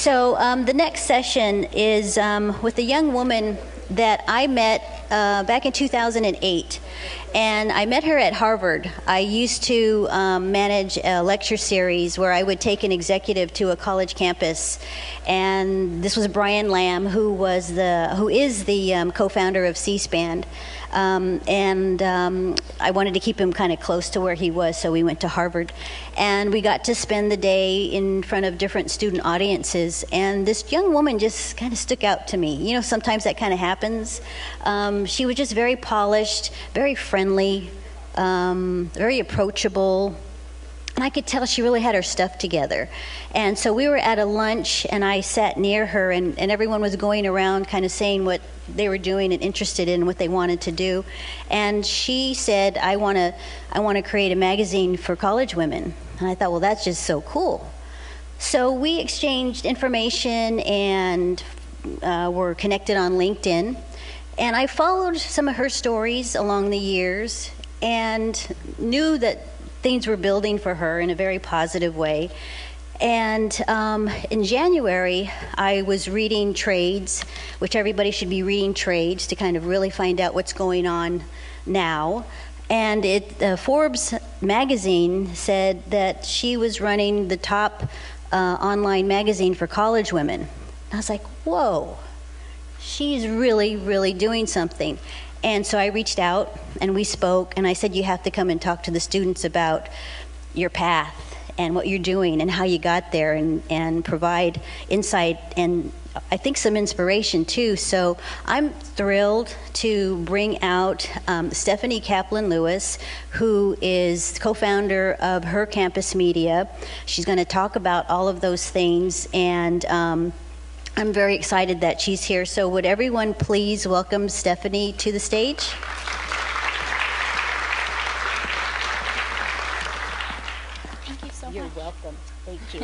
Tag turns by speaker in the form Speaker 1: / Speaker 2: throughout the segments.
Speaker 1: So the next session is with a young woman that I met back in 2008. And I met her at Harvard. I used to manage a lecture series where I would take an executive to a college campus, and this was Brian Lamb, who is the co-founder of C-SPAN. I wanted to keep him kind of close to where he was, so we went to Harvard. And we got to spend the day in front of different student audiences, and this young woman just kind of stuck out to me. You know, sometimes that kind of happens. She was just very polished, very friendly, very approachable. And I could tell she really had her stuff together. And so we were at a lunch, and I sat near her, and everyone was going around kind of saying what they were doing and interested in, what they wanted to do. And she said, I want to create a magazine for college women. And I thought, well, that's just so cool. So we exchanged information and were connected on LinkedIn. And I followed some of her stories along the years and knew that things were building for her in a very positive way. And in January, I was reading trades, which everybody should be reading trades to kind of really find out what's going on now. And Forbes magazine said that she was running the top online magazine for college women. And I was like, whoa, she's really, really doing something. And so I reached out and we spoke, and I said, you have to come and talk to the students about your path and what you're doing and how you got there, and provide insight and I think some inspiration too. So I'm thrilled to bring out Stephanie Kaplan Lewis, who is co-founder of Her Campus Media. She's going to talk about all of those things, and I'm very excited that she's here. So would everyone please welcome Stephanie to the stage?
Speaker 2: Thank you so much.
Speaker 1: You're welcome. Thank you.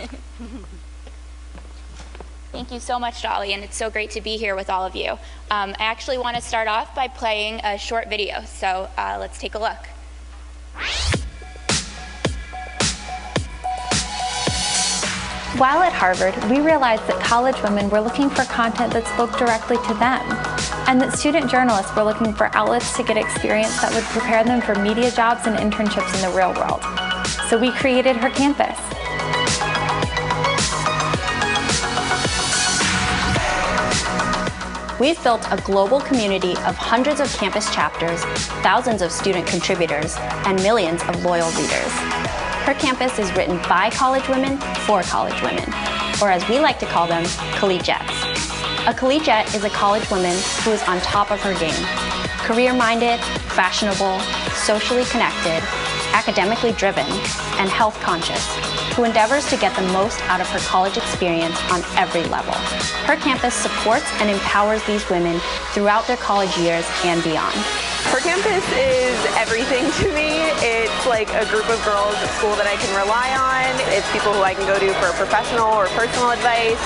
Speaker 2: Thank you so much, Dolly, and it's so great to be here with all of you. I actually want to start off by playing a short video, so let's take a look.
Speaker 3: While at Harvard, we realized that college women were looking for content that spoke directly to them, and that student journalists were looking for outlets to get experience that would prepare them for media jobs and internships in the real world. So we created Her Campus. We've built a global community of hundreds of campus chapters, thousands of student contributors, and millions of loyal readers. Her Campus is written by college women for college women, or as we like to call them, collegiates. A collegiate is a college woman who is on top of her game, career-minded, fashionable, socially connected, academically driven, and health-conscious, who endeavors to get the most out of her college experience on every level. Her Campus supports and empowers these women throughout their college years and beyond.
Speaker 4: Her Campus is everything to me. It's like a group of girls at school that I can rely on. It's people who I can go to for professional or personal advice.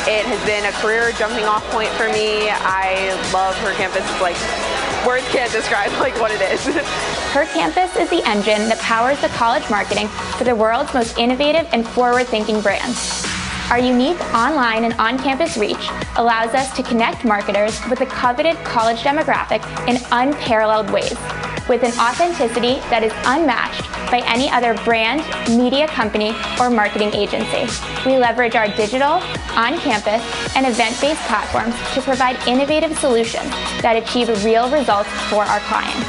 Speaker 4: It has been a career jumping off point for me. I love Her Campus. It's like, words can't describe like what it is.
Speaker 3: Her Campus is the engine that powers the college marketing for the world's most innovative and forward-thinking brands. Our unique online and on-campus reach allows us to connect marketers with the coveted college demographic in unparalleled ways, with an authenticity that is unmatched by any other brand, media company, or marketing agency. We leverage our digital, on-campus, and event-based platforms to provide innovative solutions that achieve real results for our clients.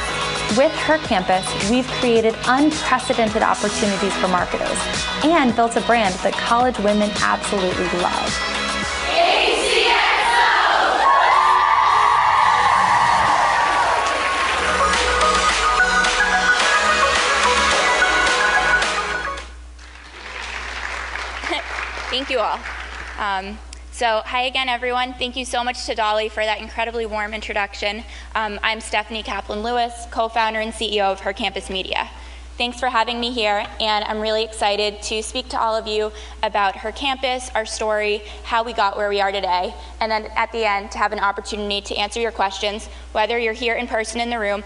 Speaker 3: With Her Campus, we've created unprecedented opportunities for marketers and built a brand that college women absolutely love.
Speaker 2: Thank you all. So hi again, everyone. Thank you so much to Dolly for that incredibly warm introduction. I'm Stephanie Kaplan Lewis, co-founder and CEO of Her Campus Media. Thanks for having me here, and I'm really excited to speak to all of you about her campus, our story, how we got where we are today, and then at the end to have an opportunity to answer your questions, whether you're here in person in the room,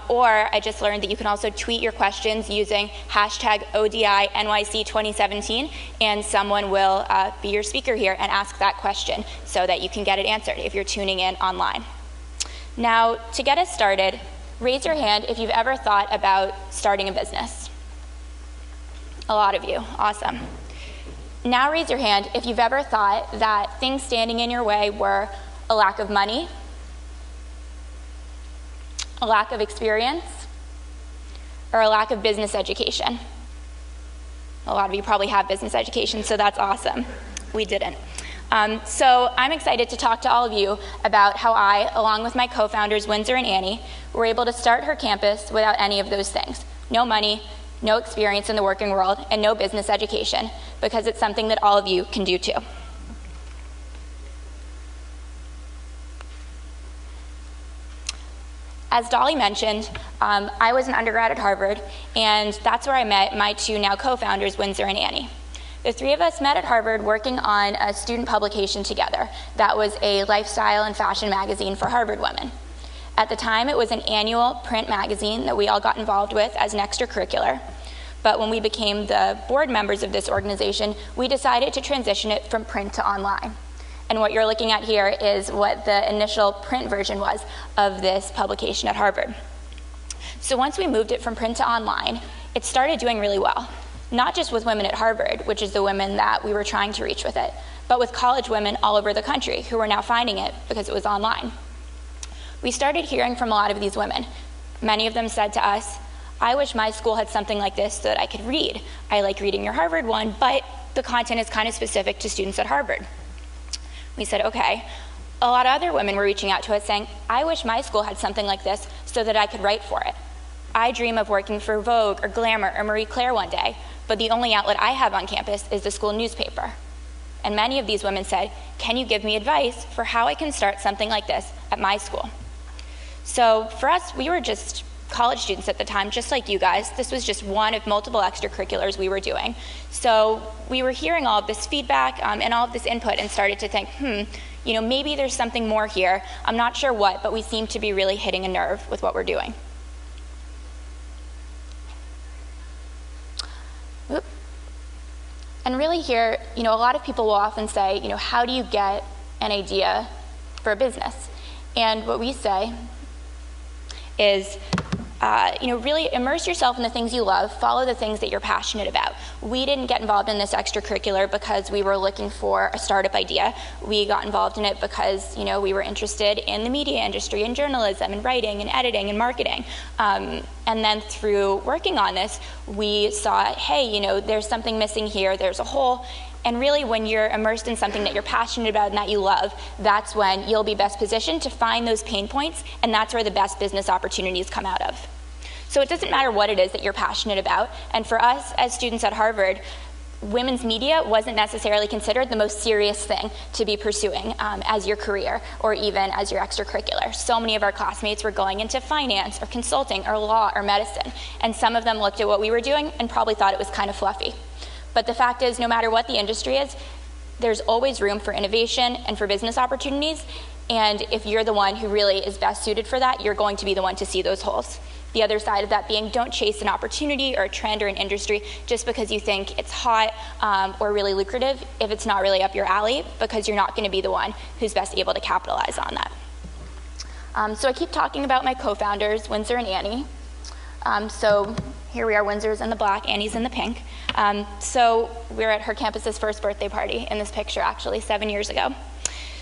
Speaker 2: or I just learned that you can also tweet your questions using hashtag ODINYC2017, and someone will be your speaker here and ask that question so that you can get it answered if you're tuning in online. Now, to get us started, raise your hand if you've ever thought about starting a business. A lot of you, awesome. Now raise your hand if you've ever thought that things standing in your way were a lack of money, a lack of experience, or a lack of business education. A lot of you probably have business education, so that's awesome. We didn't. So I'm excited to talk to all of you about how I, along with my co-founders Windsor and Annie, were able to start her campus without any of those things. No money, no experience in the working world, and no business education, because it's something that all of you can do too. As Dolly mentioned, I was an undergrad at Harvard, and that's where I met my two now co-founders, Windsor and Annie. The three of us met at Harvard working on a student publication together that was a lifestyle and fashion magazine for Harvard women. At the time, it was an annual print magazine that we all got involved with as an extracurricular. But when we became the board members of this organization, we decided to transition it from print to online. And what you're looking at here is what the initial print version was of this publication at Harvard. So once we moved it from print to online, it started doing really well. Not just with women at Harvard, which is the women that we were trying to reach with it, but with college women all over the country who were now finding it because it was online. We started hearing from a lot of these women. Many of them said to us, I wish my school had something like this so that I could read. I like reading your Harvard one, but the content is kind of specific to students at Harvard. We said, okay. A lot of other women were reaching out to us saying, I wish my school had something like this so that I could write for it. I dream of working for Vogue or Glamour or Marie Claire one day, but the only outlet I have on campus is the school newspaper. And many of these women said, can you give me advice for how I can start something like this at my school? So for us, we were just college students at the time, just like you guys. This was just one of multiple extracurriculars we were doing. So we were hearing all of this feedback and all of this input and started to think, you know, maybe there's something more here. I'm not sure what, but we seem to be really hitting a nerve with what we're doing. And really here, you know, a lot of people will often say, you know, how do you get an idea for a business? And what we say is, you know, really immerse yourself in the things you love, follow the things that you're passionate about. We didn't get involved in this extracurricular because we were looking for a startup idea. We got involved in it because, you know, we were interested in the media industry and journalism and writing and editing and marketing. And then through working on this, we saw, hey, you know, there's something missing here, there's a hole. And really, when you're immersed in something that you're passionate about and that you love, that's when you'll be best positioned to find those pain points, and that's where the best business opportunities come out of. So it doesn't matter what it is that you're passionate about. And for us as students at Harvard, women's media wasn't necessarily considered the most serious thing to be pursuing as your career or even as your extracurricular. So many of our classmates were going into finance or consulting or law or medicine, and some of them looked at what we were doing and probably thought it was kind of fluffy. But the fact is, no matter what the industry is, there's always room for innovation and for business opportunities, and if you're the one who really is best suited for that, you're going to be the one to see those holes. The other side of that being, don't chase an opportunity or a trend or an industry just because you think it's hot or really lucrative if it's not really up your alley, because you're not going to be the one who's best able to capitalize on that. So I keep talking about my co-founders, Windsor and Annie. So here we are, Windsor's in the black, Annie's in the pink. So we're at her campus's first birthday party in this picture, actually, 7 years ago.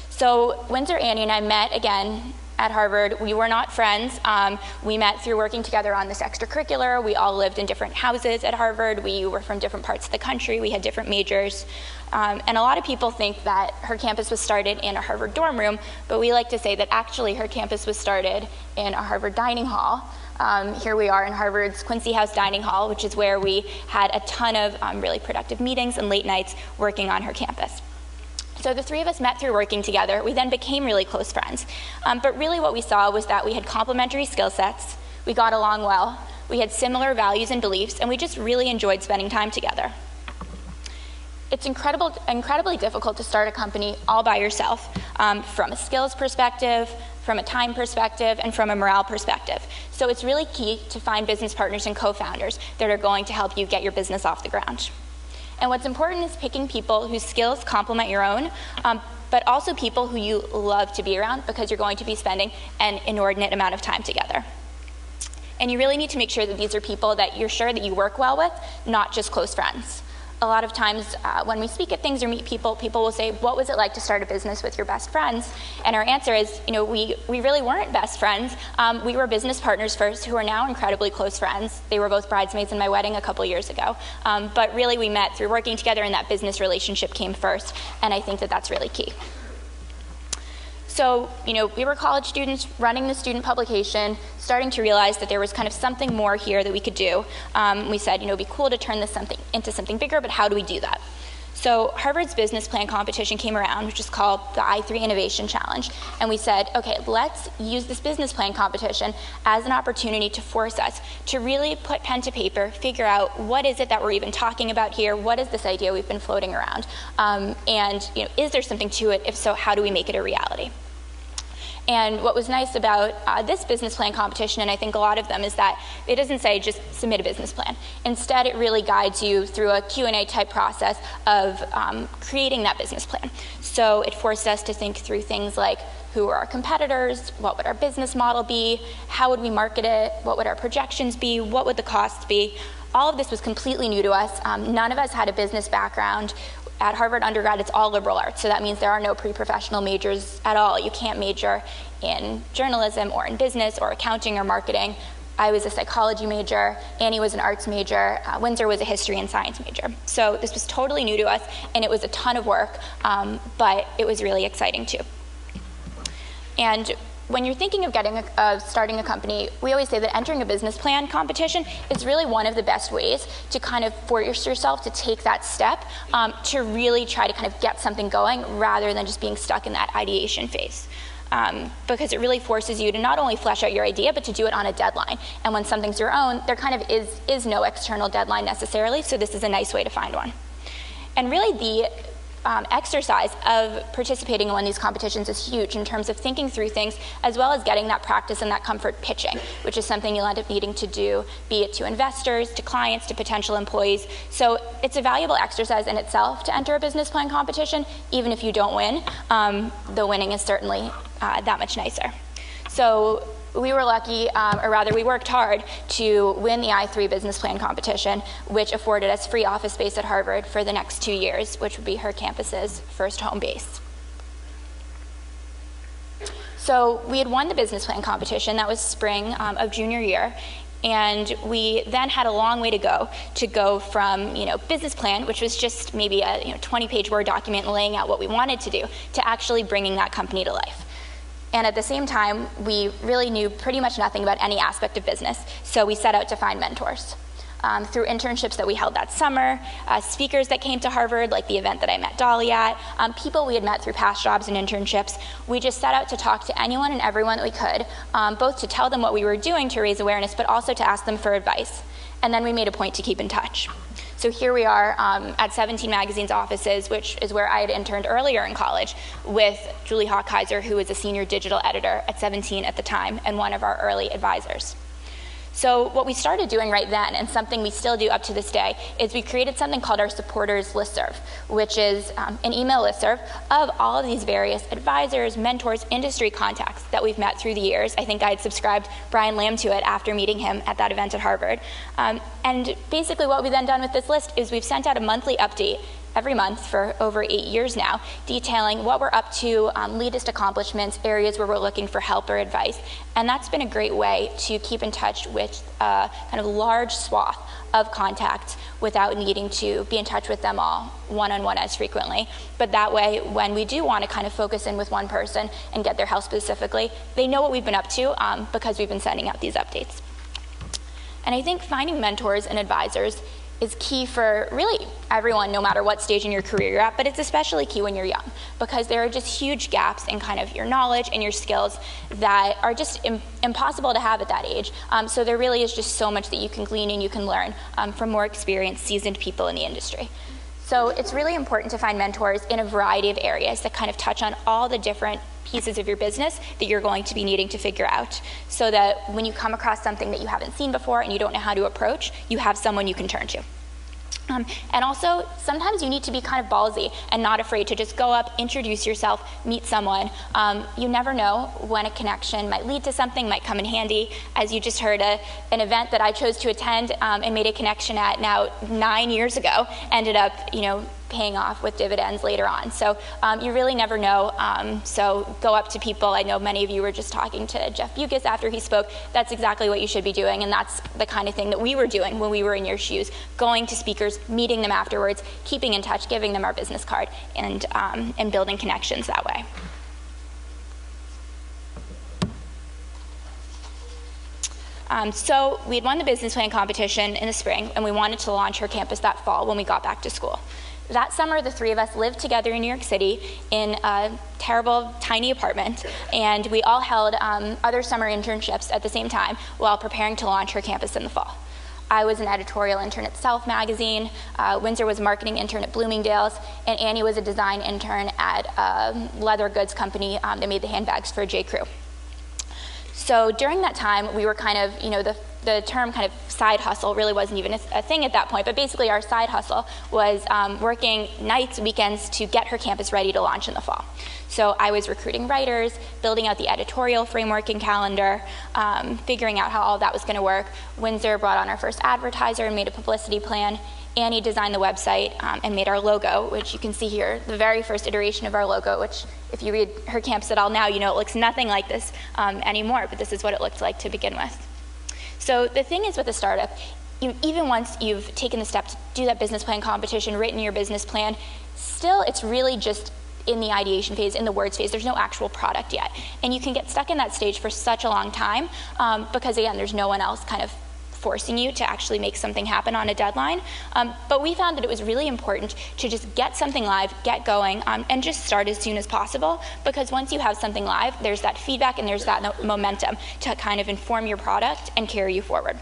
Speaker 2: So Windsor, Annie, and I met again at Harvard. We were not friends. We met through working together on this extracurricular. We all lived in different houses at Harvard. We were from different parts of the country. We had different majors. And a lot of people think that her campus was started in a Harvard dorm room, but we like to say that actually her campus was started in a Harvard dining hall. Here we are in Harvard's Quincy House Dining Hall, which is where we had a ton of really productive meetings and late nights working on her campus. So the three of us met through working together. We then became really close friends. But really what we saw was that we had complementary skill sets, we got along well, We had similar values and beliefs, and we just really enjoyed spending time together. It's incredibly difficult to start a company all by yourself, from a skills perspective, from a time perspective, and from a morale perspective. So it's really key to find business partners and co-founders that are going to help you get your business off the ground. And what's important is picking people whose skills complement your own, but also people who you love to be around, because you're going to be spending an inordinate amount of time together. And you really need to make sure that these are people that you're sure that you work well with, not just close friends. A lot of times when we speak at things or meet people, people will say, what was it like to start a business with your best friends? And our answer is, we really weren't best friends. We were business partners first, who are now incredibly close friends. They were both bridesmaids in my wedding a couple years ago. But really we met through working together, and that business relationship came first. And I think that that's really key. So, we were college students running the student publication, starting to realize that there was kind of something more here that we could do. We said, it'd be cool to turn this into something bigger, but how do we do that? So Harvard's business plan competition came around, which is called the I3 Innovation Challenge. And we said, okay, let's use this business plan competition as an opportunity to force us to really put pen to paper, figure out what is it that we're even talking about here, what is this idea we've been floating around, and is there something to it? If so, how do we make it a reality? And what was nice about this business plan competition, and I think a lot of them, is that it doesn't say just submit a business plan. Instead, it really guides you through a Q&A type process of creating that business plan. So it forced us to think through things like, who are our competitors? What would our business model be? How would we market it? What would our projections be? What would the costs be? All of this was completely new to us. None of us had a business background. At Harvard undergrad, it's all liberal arts, so that means there are no pre-professional majors at all. You can't major in journalism or in business or accounting or marketing. I was a psychology major, Annie was an arts major, Windsor was a history and science major. So this was totally new to us, and it was a ton of work, but it was really exciting too. And when you're thinking of starting a company, we always say that entering a business plan competition is really one of the best ways to kind of force yourself to take that step to really try to kind of get something going, rather than just being stuck in that ideation phase. Because it really forces you to not only flesh out your idea, but to do it on a deadline. And when something's your own, there kind of is no external deadline necessarily, so this is a nice way to find one. And really the exercise of participating in one of these competitions is huge in terms of thinking through things, as well as getting that practice and that comfort pitching, which is something you'll end up needing to do, be it to investors, to clients, to potential employees. So it's a valuable exercise in itself to enter a business plan competition, even if you don't win. The winning is certainly that much nicer. So we were lucky, or rather we worked hard to win the I3 business plan competition, which afforded us free office space at Harvard for the next 2 years, which would be her campus's first home base. So we had won the business plan competition. That was spring of junior year. And we then had a long way to go from business plan, which was just maybe a 20-page Word document laying out what we wanted to do, to actually bringing that company to life. And at the same time, we really knew pretty much nothing about any aspect of business, so we set out to find mentors. Through internships that we held that summer, speakers that came to Harvard, like the event that I met Dolly at, people we had met through past jobs and internships, we just set out to talk to anyone and everyone that we could, both to tell them what we were doing to raise awareness, but also to ask them for advice. And then we made a point to keep in touch. So here we are at 17 Magazine's offices, which is where I had interned earlier in college, with Julie Hawkeiser, who was a senior digital editor at 17 at the time, and one of our early advisors. So what we started doing right then, and something we still do up to this day, is we created something called our supporters listserv, which is an email listserv of all of these various advisors, mentors, industry contacts that we've met through the years. I think I had subscribed Brian Lamb to it after meeting him at that event at Harvard. And basically what we've then done with this list is we've sent out a monthly update every month for over 8 years now, detailing what we're up to, latest accomplishments, areas where we're looking for help or advice. And that's been a great way to keep in touch with a kind of large swath of contacts without needing to be in touch with them all one-on-one as frequently. But that way, when we do want to kind of focus in with one person and get their help specifically, they know what we've been up to because we've been sending out these updates. And I think finding mentors and advisors is key for really everyone, no matter what stage in your career you're at, but it's especially key when you're young, because there are just huge gaps in kind of your knowledge and your skills that are just impossible to have at that age. So there really is just so much that you can glean and you can learn from more experienced, seasoned people in the industry. So it's really important to find mentors in a variety of areas that kind of touch on all the different pieces of your business that you're going to be needing to figure out, so that when you come across something that you haven't seen before and you don't know how to approach, you have someone you can turn to. And also, sometimes you need to be kind of ballsy and not afraid to just go up, introduce yourself, meet someone. You never know when a connection might lead to something, might come in handy. As you just heard, an event that I chose to attend and made a connection at now 9 years ago ended up, paying off with dividends later on. So you really never know. So go up to people. I know many of you were just talking to Jeff Bucas after he spoke. That's exactly what you should be doing, and that's the kind of thing that we were doing when we were in your shoes, going to speakers, meeting them afterwards, keeping in touch, giving them our business card, and building connections that way. So we had won the business plan competition in the spring, and we wanted to launch her campus that fall when we got back to school. That summer, the three of us lived together in New York City in a terrible, tiny apartment, and we all held other summer internships at the same time while preparing to launch her campus in the fall. I was an editorial intern at Self magazine, Windsor was a marketing intern at Bloomingdale's, and Annie was a design intern at a leather goods company that made the handbags for J. Crew. So during that time, we were kind of, the term kind of side hustle really wasn't even a thing at that point, but basically our side hustle was working nights, weekends to get her campus ready to launch in the fall. So I was recruiting writers, building out the editorial framework and calendar, figuring out how all that was going to work. Windsor brought on our first advertiser and made a publicity plan. Annie designed the website and made our logo, which you can see here, the very first iteration of our logo, which if you read her campus at all now, it looks nothing like this anymore, but this is what it looked like to begin with. So the thing is with a startup, even once you've taken the step to do that business plan competition, written your business plan, still it's really just in the ideation phase, in the words phase. There's no actual product yet. And you can get stuck in that stage for such a long time because, again, there's no one else kind of forcing you to actually make something happen on a deadline. But we found that it was really important to just get something live, get going, and just start as soon as possible, because once you have something live, there's that feedback and there's that momentum to kind of inform your product and carry you forward.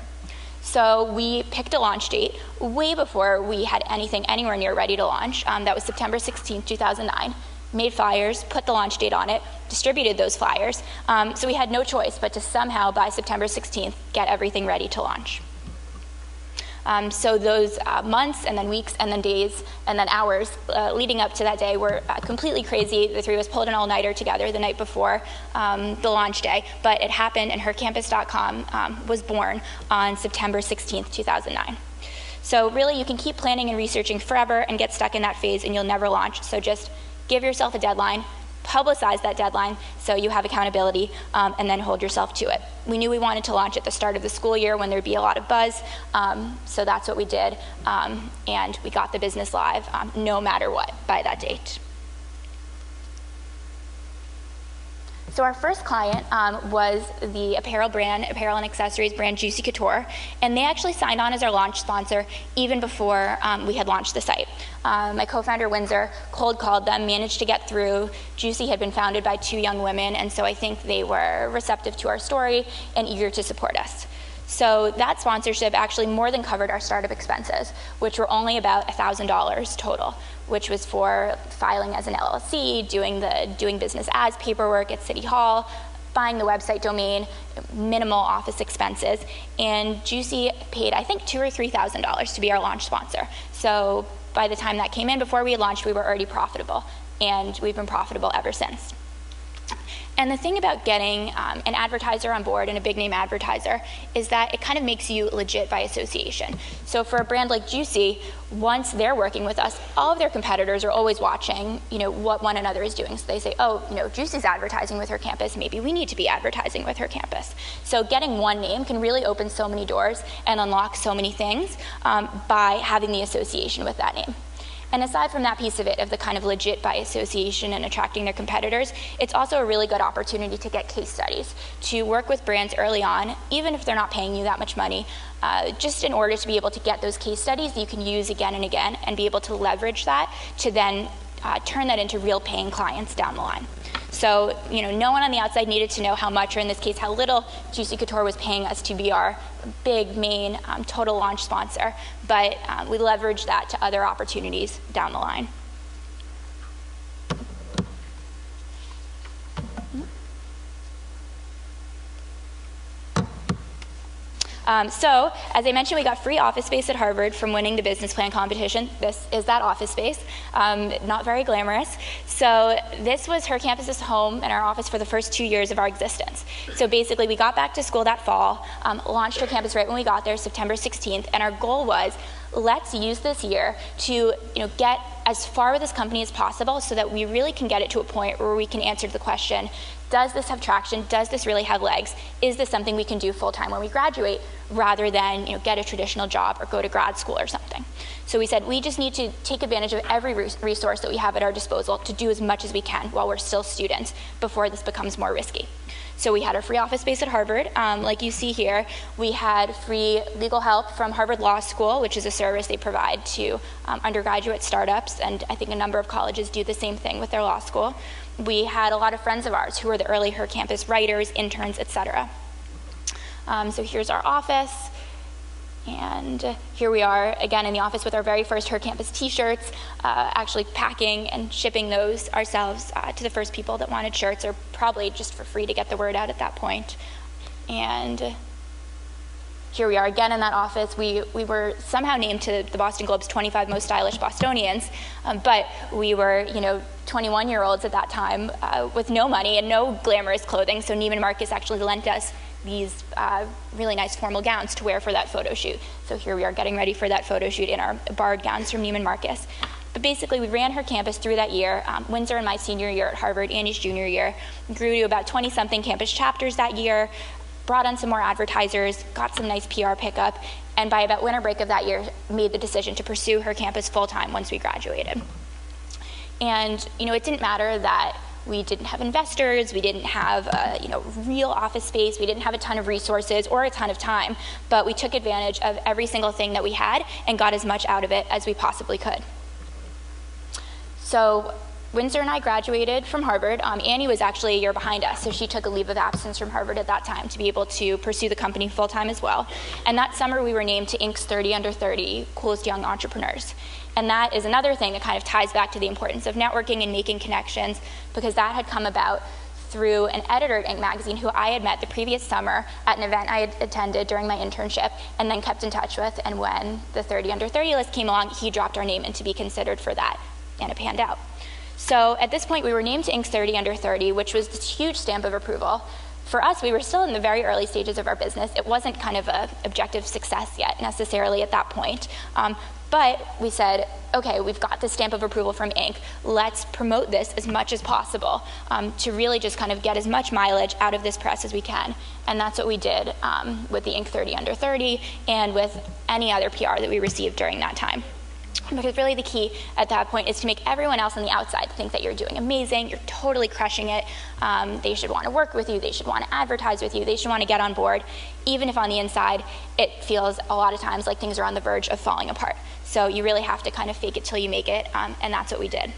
Speaker 2: So we picked a launch date way before we had anything anywhere near ready to launch. That was September 16, 2009. Made flyers, put the launch date on it, distributed those flyers. So we had no choice but to somehow, by September 16th, get everything ready to launch. So those months and then weeks and then days and then hours leading up to that day were completely crazy. The three of us pulled an all-nighter together the night before the launch day, but it happened, and hercampus.com was born on September 16th, 2009. So really, you can keep planning and researching forever and get stuck in that phase and you'll never launch. So just give yourself a deadline, publicize that deadline so you have accountability, and then hold yourself to it. We knew we wanted to launch at the start of the school year when there'd be a lot of buzz, so that's what we did, and we got the business live no matter what by that date. So our first client was the apparel and accessories brand Juicy Couture, and they actually signed on as our launch sponsor even before we had launched the site. My co-founder Windsor cold called them, managed to get through. Juicy had been founded by two young women, and so I think they were receptive to our story and eager to support us. So that sponsorship actually more than covered our startup expenses, which were only about $1,000 total, which was for filing as an LLC, doing business as paperwork at City Hall, buying the website domain, minimal office expenses, and Juicy paid, I think, $2,000 or $3,000 to be our launch sponsor. So by the time that came in, before we had launched, we were already profitable, and we've been profitable ever since. And the thing about getting an advertiser on board, and a big name advertiser, is that it kind of makes you legit by association. So for a brand like Juicy, once they're working with us, all of their competitors are always watching, what one another is doing. So they say, oh, Juicy's advertising with her campus, maybe we need to be advertising with her campus. So getting one name can really open so many doors and unlock so many things by having the association with that name. And aside from that piece of it, of the kind of legit by association and attracting their competitors, it's also a really good opportunity to get case studies, to work with brands early on, even if they're not paying you that much money, just in order to be able to get those case studies you can use again and again and be able to leverage that to then turn that into real paying clients down the line. So, no one on the outside needed to know how much, or in this case, how little Juicy Couture was paying us to be our big, main, total launch sponsor. But we leveraged that to other opportunities down the line. So, as I mentioned, we got free office space at Harvard from winning the business plan competition. This is that office space, not very glamorous. So this was her campus's home and our office for the first 2 years of our existence. So basically, we got back to school that fall, launched her campus right when we got there, September 16th, and our goal was, let's use this year to get as far with this company as possible so that we really can get it to a point where we can answer the question, does this have traction? Does this really have legs? Is this something we can do full-time when we graduate rather than get a traditional job or go to grad school or something? So we said we just need to take advantage of every resource that we have at our disposal to do as much as we can while we're still students before this becomes more risky. So we had our free office space at Harvard. Like you see here, we had free legal help from Harvard Law School, which is a service they provide to undergraduate startups, and I think a number of colleges do the same thing with their law school. We had a lot of friends of ours who were the early Her Campus writers, interns, etc. So here's our office. And here we are again in the office with our very first Her Campus t-shirts, actually packing and shipping those ourselves to the first people that wanted shirts, or probably just for free to get the word out at that point. And here we are again in that office. We were somehow named to the Boston Globe's 25 most stylish Bostonians, but we were 21-year-olds at that time with no money and no glamorous clothing, so Neiman Marcus actually lent us these really nice formal gowns to wear for that photo shoot. So here we are getting ready for that photo shoot in our borrowed gowns from Neiman Marcus. But basically, we ran Her Campus through that year. Windsor in my senior year at Harvard, Annie's junior year, grew to about 20-something campus chapters that year, brought on some more advertisers, got some nice PR pickup, and by about winter break of that year, made the decision to pursue Her Campus full-time once we graduated. And it didn't matter that we didn't have investors, we didn't have real office space, we didn't have a ton of resources or a ton of time, but we took advantage of every single thing that we had and got as much out of it as we possibly could. So Windsor and I graduated from Harvard. Annie was actually a year behind us, so she took a leave of absence from Harvard at that time to be able to pursue the company full-time as well. And that summer we were named to Inc.'s 30 Under 30 Coolest Young Entrepreneurs. And that is another thing that kind of ties back to the importance of networking and making connections, because that had come about through an editor at Inc. magazine who I had met the previous summer at an event I had attended during my internship and then kept in touch with. And when the 30 Under 30 list came along, he dropped our name in to be considered for that, and it panned out. So at this point, we were named to Inc.'s 30 Under 30, which was this huge stamp of approval. For us, we were still in the very early stages of our business. It wasn't kind of an objective success yet necessarily at that point. But we said, okay, we've got this stamp of approval from Inc. Let's promote this as much as possible to really just kind of get as much mileage out of this press as we can. And that's what we did with the Inc. 30 Under 30 and with any other PR that we received during that time. Because really the key at that point is to make everyone else on the outside think that you're doing amazing, you're totally crushing it, they should want to work with you, they should want to advertise with you, they should want to get on board, even if on the inside it feels a lot of times like things are on the verge of falling apart. So you really have to kind of fake it till you make it, and that's what we did.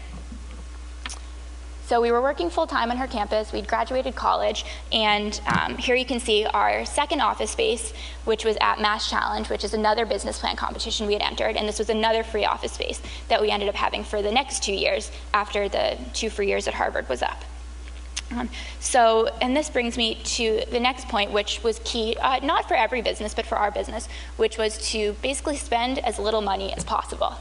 Speaker 2: So we were working full-time on Her Campus, we'd graduated college, and here you can see our second office space, which was at Mass Challenge, which is another business plan competition we had entered, and this was another free office space that we ended up having for the next 2 years after the 2 free years at Harvard was up. And this brings me to the next point, which was key, not for every business, but for our business, which was to basically spend as little money as possible.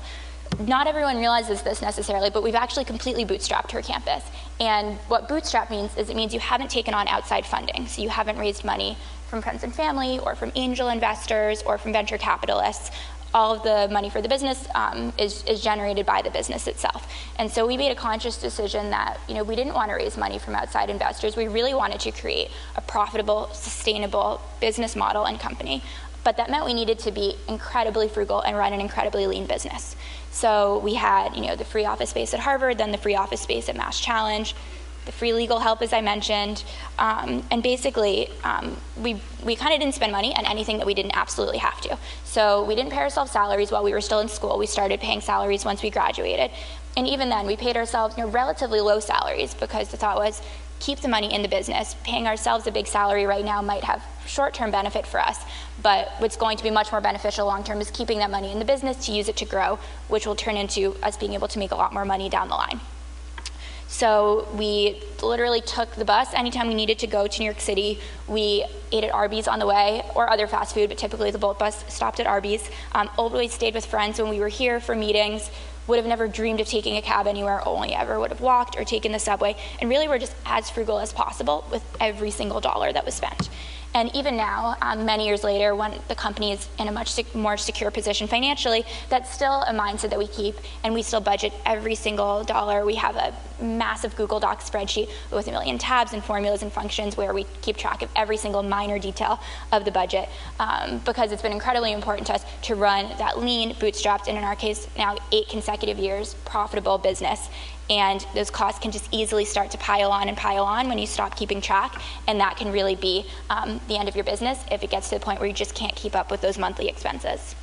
Speaker 2: Not everyone realizes this necessarily, but we've actually completely bootstrapped Her Campus. And what bootstrap means is it means you haven't taken on outside funding. So you haven't raised money from friends and family or from angel investors or from venture capitalists. All of the money for the business is generated by the business itself. And so we made a conscious decision that we didn't want to raise money from outside investors. We really wanted to create a profitable, sustainable business model and company but that meant we needed to be incredibly frugal and run an incredibly lean business. So we had, the free office space at Harvard, then the free office space at Mass Challenge, the free legal help, as I mentioned, and basically we kind of didn't spend money on anything that we didn't absolutely have to. So we didn't pay ourselves salaries while we were still in school. We started paying salaries once we graduated, and even then we paid ourselves relatively low salaries because the thought was keep the money in the business. Paying ourselves a big salary right now might have short-term benefit for us, but what's going to be much more beneficial long-term is keeping that money in the business to use it to grow, which will turn into us being able to make a lot more money down the line. So we literally took the bus anytime we needed to go to New York City. We ate at Arby's on the way, or other fast food, but typically the Bolt bus stopped at Arby's. Always stayed with friends when we were here for meetings. Would have never dreamed of taking a cab anywhere, only ever would have walked or taken the subway. And really, we're just as frugal as possible with every single dollar that was spent. And even now, many years later, when the company is in a much more secure position financially, that's still a mindset that we keep, and we still budget every single dollar. We have a massive Google Docs spreadsheet with a million tabs and formulas and functions where we keep track of every single minor detail of the budget, because it's been incredibly important to us to run that lean, bootstrapped, and in our case now 8 consecutive years, profitable business. And those costs can just easily start to pile on when you stop keeping track, and that can really be the end of your business if it gets to the point where you just can't keep up with those monthly expenses.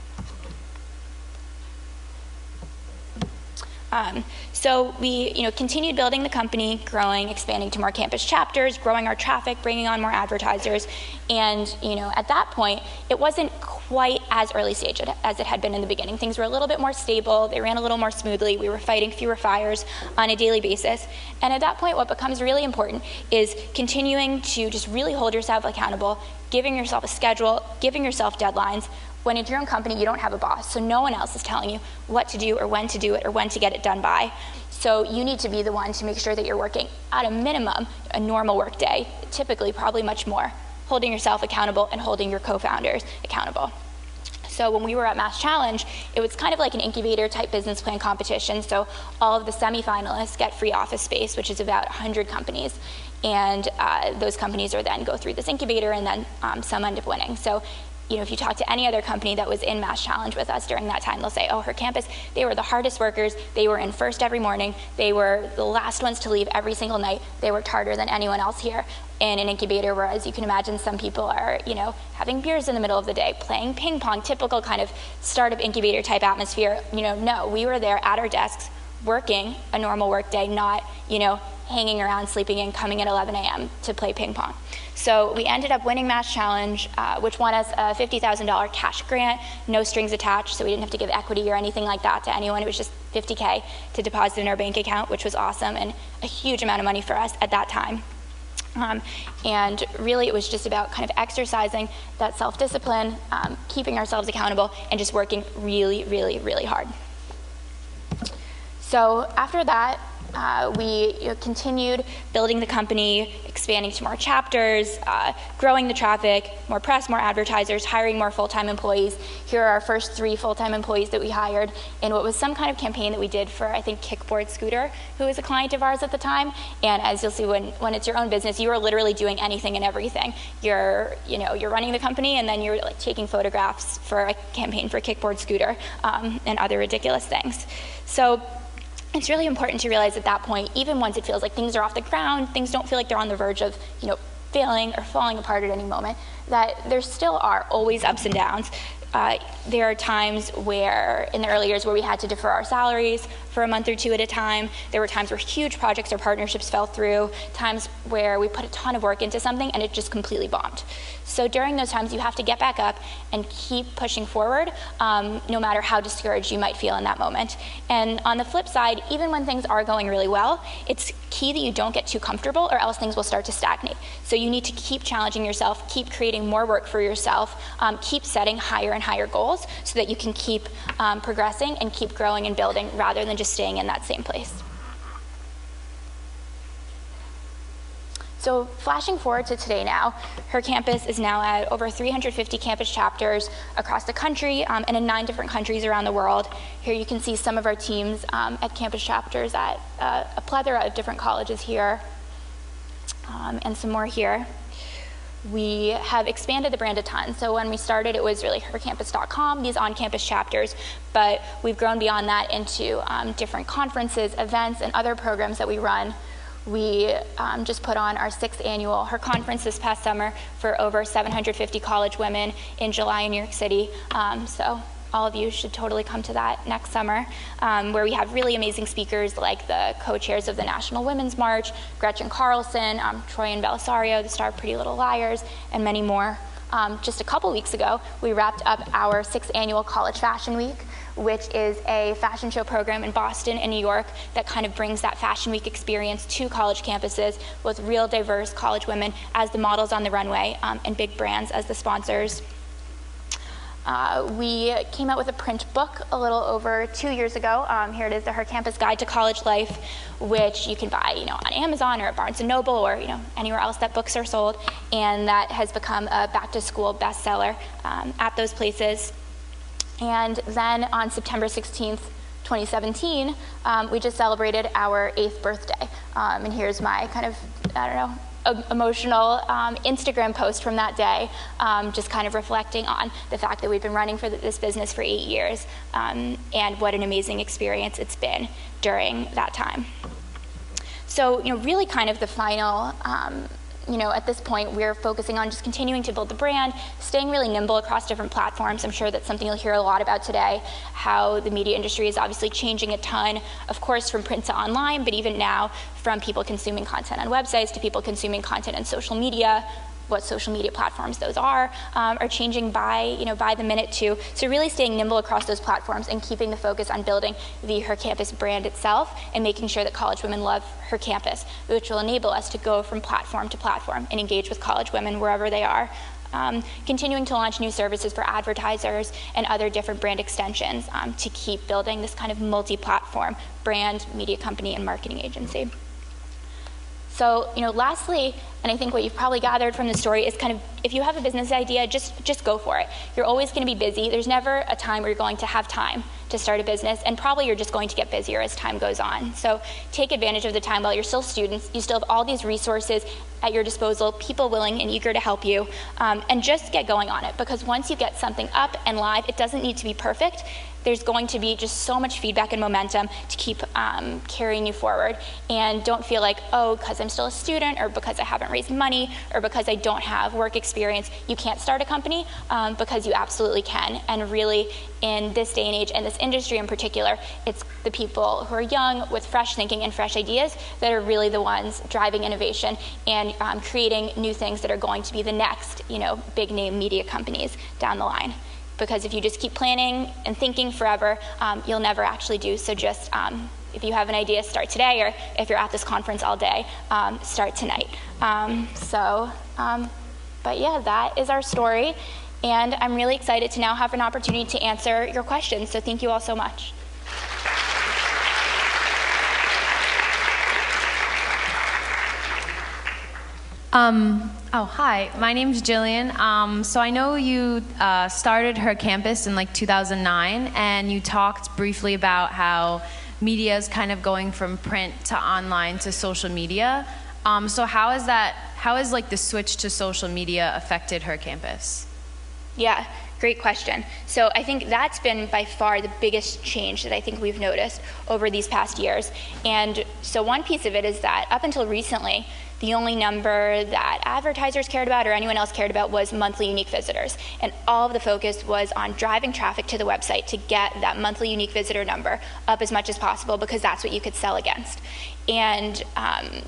Speaker 2: So we continued building the company, growing, expanding to more campus chapters, growing our traffic, bringing on more advertisers, and at that point, it wasn't quite as early stage as it had been in the beginning. Things were a little bit more stable, they ran a little more smoothly, we were fighting fewer fires on a daily basis, and at that point, what becomes really important is continuing to just really hold yourself accountable, giving yourself a schedule, giving yourself deadlines. When it's your own company, you don't have a boss, so no one else is telling you what to do or when to do it or when to get it done by. So you need to be the one to make sure that you're working at a minimum a normal work day, typically probably much more, holding yourself accountable and holding your co-founders accountable. So when we were at Mass Challenge, it was kind of like an incubator type business plan competition. So all of the semifinalists get free office space, which is about 100 companies. And those companies are then go through this incubator, and then some end up winning. So if you talk to any other company that was in Mass Challenge with us during that time, they'll say, oh, her campus, they were the hardest workers, they were in first every morning, they were the last ones to leave every single night, they worked harder than anyone else here in an incubator, whereas you can imagine some people are, having beers in the middle of the day, playing ping pong, typical kind of startup incubator type atmosphere. No, we were there at our desks, working a normal work day, not, hanging around, sleeping in, coming at 11 a.m. to play ping pong. So we ended up winning Mass Challenge, which won us a $50,000 cash grant, no strings attached, so we didn't have to give equity or anything like that to anyone. It was just $50K to deposit in our bank account, which was awesome and a huge amount of money for us at that time. And really it was just about kind of exercising that self-discipline, keeping ourselves accountable, and just working really, really, really hard. So after that, we continued building the company, expanding to more chapters, growing the traffic, more press, more advertisers, hiring more full-time employees. Here are our first 3 full-time employees that we hired in what was some kind of campaign that we did for, I think, Kickboard Scooter, who was a client of ours at the time. And as you'll see, when it's your own business, you are literally doing anything and everything. You're running the company, and then you're taking photographs for a campaign for Kickboard Scooter and other ridiculous things. So it's really important to realize at that point, even once it feels like things are off the ground, things don't feel like they're on the verge of, failing or falling apart at any moment, that there still are always ups and downs. There are times where, in the early years, where we had to defer our salaries for a month or 2 at a time. There were times where huge projects or partnerships fell through, times where we put a ton of work into something and it just completely bombed. So during those times, you have to get back up and keep pushing forward, no matter how discouraged you might feel in that moment. And on the flip side, even when things are going really well, it's key that you don't get too comfortable, or else things will start to stagnate. So you need to keep challenging yourself, keep creating more work for yourself, keep setting higher and higher goals so that you can keep progressing and keep growing and building rather than just staying in that same place. So flashing forward to today now, her campus is now at over 350 campus chapters across the country and in 9 different countries around the world. Here you can see some of our teams at campus chapters at a plethora of different colleges here, and some more here. we have expanded the brand a ton. So when we started, it was really hercampus.com, these on-campus chapters, but we've grown beyond that into different conferences, events, and other programs that we run. We just put on our 6th annual Her Conference this past summer for over 750 college women in July in New York City. So all of you should totally come to that next summer, where we have really amazing speakers like the co-chairs of the National Women's March, Gretchen Carlson, Troyan Belisario, the star of Pretty Little Liars, and many more. Just a couple weeks ago, we wrapped up our 6th annual College Fashion Week, which is a fashion show program in Boston and New York that kind of brings that Fashion Week experience to college campuses with real diverse college women as the models on the runway and big brands as the sponsors. We came out with a print book a little over 2 years ago. Here it is, the Her Campus Guide to College Life, which you can buy, on Amazon or at Barnes & Noble or, anywhere else that books are sold. And that has become a back-to-school bestseller at those places. And then on September 16th, 2017, we just celebrated our 8th birthday. And here's my kind of, emotional Instagram post from that day, just kind of reflecting on the fact that we've been running for this business for 8 years, and what an amazing experience it's been during that time. So, really kind of the final, at this point, we're focusing on just continuing to build the brand, staying really nimble across different platforms. I'm sure that's something you'll hear a lot about today, how the media industry is obviously changing a ton, of course, from print to online, but even now, from people consuming content on websites to people consuming content on social media. What social media platforms those are changing by the minute too. So really staying nimble across those platforms and keeping the focus on building the Her Campus brand itself and making sure that college women love Her Campus, which will enable us to go from platform to platform and engage with college women wherever they are. Continuing to launch new services for advertisers and other different brand extensions to keep building this kind of multi-platform brand, media company, and marketing agency. So, lastly, and I think what you've probably gathered from the story is kind of, if you have a business idea, just go for it. You're always going to be busy. There's never a time where you're going to have time to start a business, and probably you're just going to get busier as time goes on. So take advantage of the time while you're still students. You still have all these resources at your disposal, people willing and eager to help you, and just get going on it, because once you get something up and live, it doesn't need to be perfect. There's going to be just so much feedback and momentum to keep carrying you forward. And don't feel like, because I'm still a student, or because I haven't raised money, or because I don't have work experience, you can't start a company, because you absolutely can. And really, in this day and age, and this industry in particular, it's the people who are young with fresh thinking and fresh ideas that are really the ones driving innovation and creating new things that are going to be the next, big name media companies down the line. Because if you just keep planning and thinking forever, you'll never actually do. So just, if you have an idea, start today, or if you're at this conference all day, start tonight. But yeah, that is our story. And I'm really excited to now have an opportunity to answer your questions. So thank you all so much.
Speaker 5: Hi, my name's Jillian. So I know you started Her Campus in 2009, and you talked briefly about how media is kind of going from print to online to social media. So how has the switch to social media affected Her Campus?
Speaker 2: Yeah, great question. So I think that's been by far the biggest change that I think we've noticed over these past years. And so one piece of it is that up until recently, the only number that advertisers cared about or anyone else cared about was monthly unique visitors. And all of the focus was on driving traffic to the website to get that monthly unique visitor number up as much as possible, because that's what you could sell against. And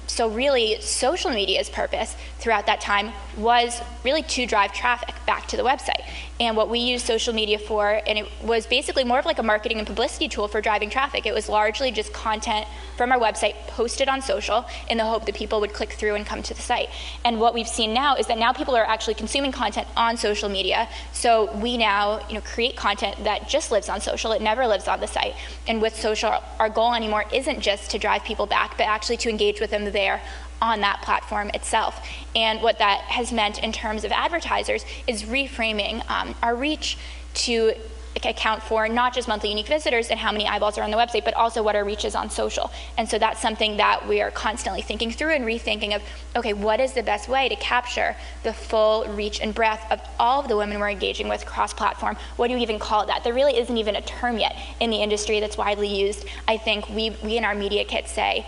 Speaker 2: so really, social media's purpose throughout that time was really to drive traffic back to the website. And what we used social media for, and it was basically more of like a marketing and publicity tool for driving traffic. It was largely just content from our website posted on social in the hope that people would click through and come to the site. And what we've seen now is that now people are actually consuming content on social media. So we now create content that just lives on social. It never lives on the site. And with social, our goal anymore isn't just to drive people back, but actually to engage with them there on that platform itself. And what that has meant in terms of advertisers is reframing our reach to account for not just monthly unique visitors and how many eyeballs are on the website, but also what our reach is on social. And so that's something that we are constantly thinking through and rethinking of, okay, what is the best way to capture the full reach and breadth of all of the women we're engaging with cross-platform? What do you even call that? There really isn't even a term yet in the industry that's widely used. I think we in our media kit say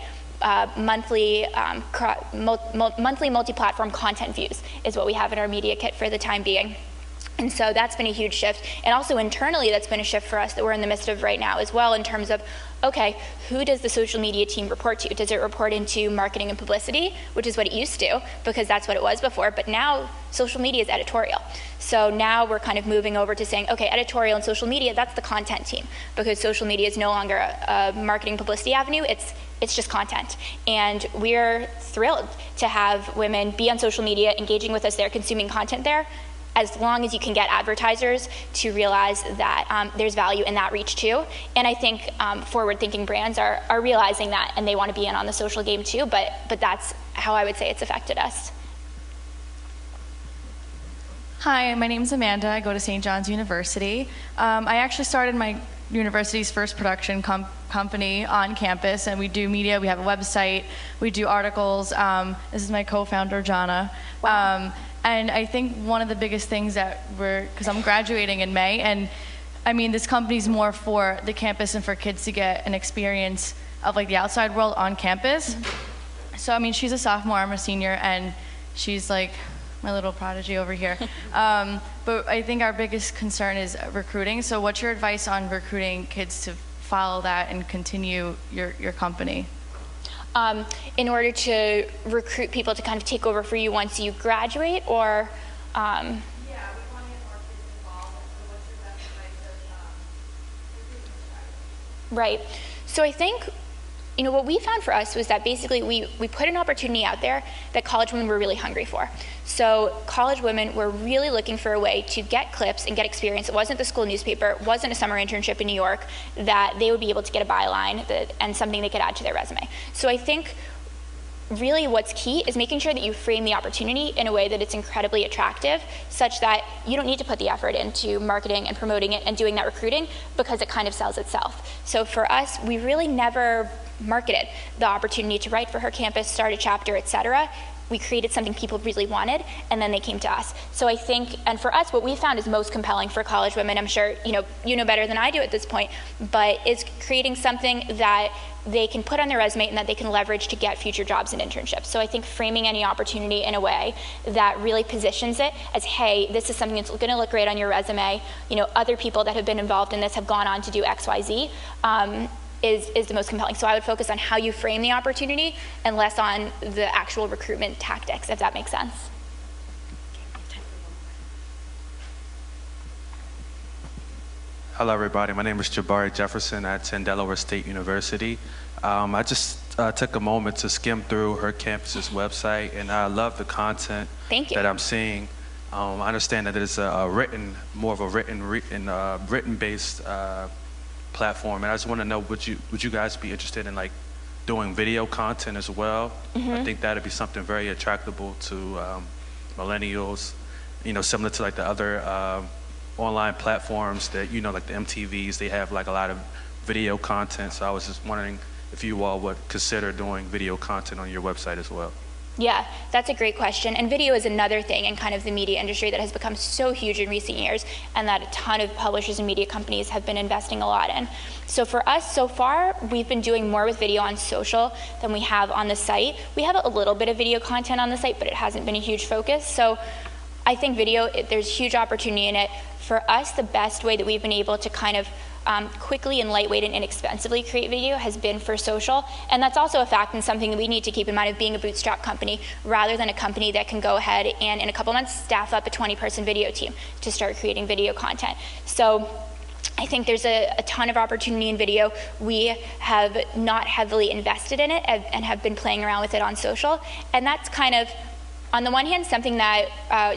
Speaker 2: monthly multi-platform content views is what we have in our media kit for the time being. And so that's been a huge shift. And also internally, that's been a shift for us that we're in the midst of right now as well, in terms of, okay, who does the social media team report to? Does it report into marketing and publicity, which is what it used to, because that's what it was before, but now social media is editorial. So now we're kind of moving over to saying, okay, editorial and social media, that's the content team, because social media is no longer a marketing publicity avenue, it's just content. And we're thrilled to have women be on social media, engaging with us there, consuming content there, as long as you can get advertisers to realize that there's value in that reach too. And I think forward-thinking brands are realizing that, and they want to be in on the social game too, but that's how I would say it's affected us.
Speaker 6: Hi, my name is Amanda. I go to St. John's University. I actually started my university's first production company on campus, and we do media. We have a website. We do articles. This is my co-founder, Jana.
Speaker 2: Wow.
Speaker 6: And I think one of the biggest things that because I'm graduating in May, and I mean, this company's more for the campus and for kids to get an experience of like the outside world on campus. Mm-hmm. So I mean, she's a sophomore, I'm a senior, and she's like my little prodigy over here. But I think our biggest concern is recruiting. So what's your advice on recruiting kids to follow that and continue your company?
Speaker 2: In order to recruit people to kind of take over for you once you graduate, or?
Speaker 6: Yeah, we want to get more kids involved. So what's your best advice of recruitment strategy?
Speaker 2: Right. So I think, you know, what we found for us was that basically we put an opportunity out there that college women were really hungry for. So college women were really looking for a way to get clips and get experience. It wasn't the school newspaper, it wasn't a summer internship in New York, that they would be able to get a byline and something they could add to their resume. So I think really what's key is making sure that you frame the opportunity in a way that it's incredibly attractive, such that you don't need to put the effort into marketing and promoting it and doing that recruiting, because it kind of sells itself. So for us, we really never marketed the opportunity to write for her campus, start a chapter, etc. We created something people really wanted, and then they came to us. So I think, and for us, what we found is most compelling for college women, I'm sure you know better than I do at this point, but is creating something that they can put on their resume and that they can leverage to get future jobs and internships. So I think framing any opportunity in a way that really positions it as, hey, this is something that's going to look great on your resume. You know, other people that have been involved in this have gone on to do X, Y, Z. Is the most compelling. So I would focus on how you frame the opportunity and less on the actual recruitment tactics, if that makes sense.
Speaker 7: Hello, everybody. My name is Jabari Jefferson. I attend Delaware State University. I just took a moment to skim through her campus's website, and I love the content that I'm seeing. I understand that it's more of a written-based platform, and I just want to know, would you guys be interested in like doing video content as well? Mm-hmm. I think that'd be something very attractable to millennials, you know, similar to like the other online platforms that, you know, like the MTVs, they have like a lot of video content. So I was just wondering if you all would consider doing video content on your website as well.
Speaker 2: Yeah, that's a great question. And video is another thing in kind of the media industry that has become so huge in recent years, and that a ton of publishers and media companies have been investing a lot in. So for us, so far, we've been doing more with video on social than we have on the site. We have a little bit of video content on the site, but it hasn't been a huge focus. So I think video, there's huge opportunity in it. For us, the best way that we've been able to kind of quickly and lightweight and inexpensively create video has been for social. And that's also a fact and something that we need to keep in mind of being a bootstrap company, rather than a company that can go ahead and in a couple months staff up a 20-person video team to start creating video content. So I think there's a ton of opportunity in video. We have not heavily invested in it and have been playing around with it on social. And that's kind of, on the one hand, something that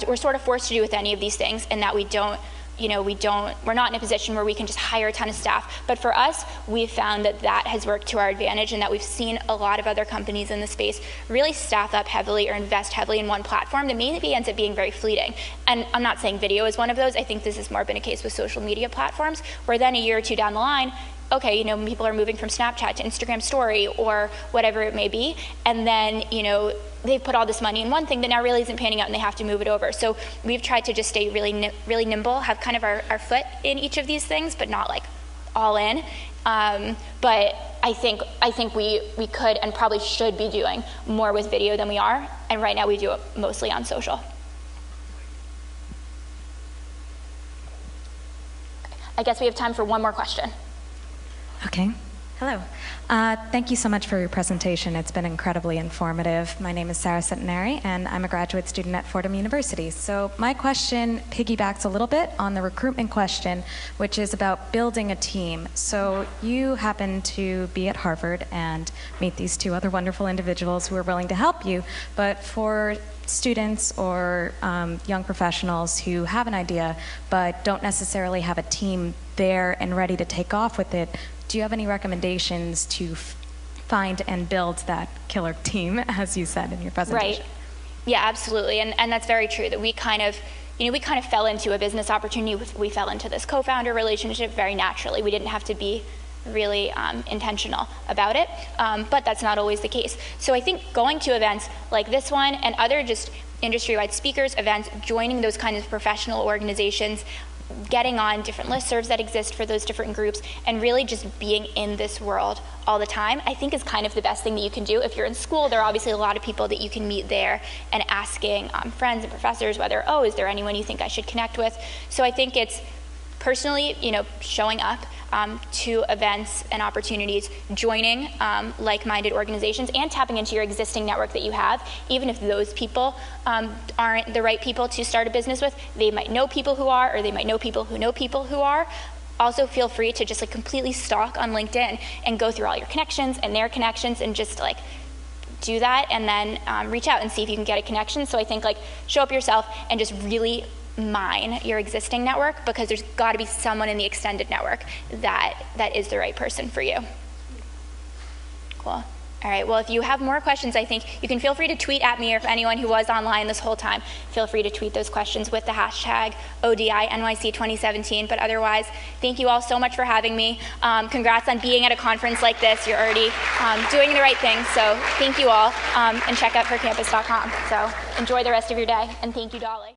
Speaker 2: we're sort of forced to do with any of these things, and that we don't we're not in a position where we can just hire a ton of staff. But for us, we've found that has worked to our advantage, and that we've seen a lot of other companies in the space really staff up heavily or invest heavily in one platform that maybe ends up being very fleeting. And I'm not saying video is one of those. I think this has more been a case with social media platforms, where then a year or two down the line, okay, people are moving from Snapchat to Instagram Story or whatever it may be, and then, they've put all this money in one thing that now really isn't panning out and they have to move it over. So we've tried to just stay really nimble, have kind of our foot in each of these things, but not like all in. But I think we could and probably should be doing more with video than we are, and right now we do it mostly on social. I guess we have time for one more question.
Speaker 8: Okay. Hello. Thank you so much for your presentation. It's been incredibly informative. My name is Sarah Centenary, and I'm a graduate student at Fordham University. So my question piggybacks a little bit on the recruitment question, which is about building a team. So you happen to be at Harvard and meet these two other wonderful individuals who are willing to help you. But for students or young professionals who have an idea but don't necessarily have a team there and ready to take off with it, do you have any recommendations to find and build that killer team, as you said in your presentation?
Speaker 2: Right. Yeah, absolutely. And that's very true, that we kind of fell into a business opportunity. We fell into this co-founder relationship very naturally. We didn't have to be really intentional about it, but that's not always the case. So I think going to events like this one and other just industry-wide speakers events, joining those kinds of professional organizations, getting on different listservs that exist for those different groups, and really just being in this world all the time, I think is kind of the best thing that you can do. If you're in school, there are obviously a lot of people that you can meet there, and asking friends and professors whether, is there anyone you think I should connect with? So I think it's personally, showing up to events and opportunities, joining like-minded organizations, and tapping into your existing network that you have. Even if those people aren't the right people to start a business with, they might know people who are, or they might know people who are. Also feel free to just completely stalk on LinkedIn and go through all your connections and their connections, and just do that, and then reach out and see if you can get a connection. So I think show up yourself and just really mine your existing network, because there's got to be someone in the extended network that is the right person for you. Cool. All right, well, if you have more questions, I think you can feel free to tweet at me, or if anyone who was online this whole time, feel free to tweet those questions with the hashtag ODINYC2017. But otherwise, thank you all so much for having me. Congrats on being at a conference like this. You're already doing the right thing, so thank you all, and check out hercampus.com. So enjoy the rest of your day, and thank you, Dolly.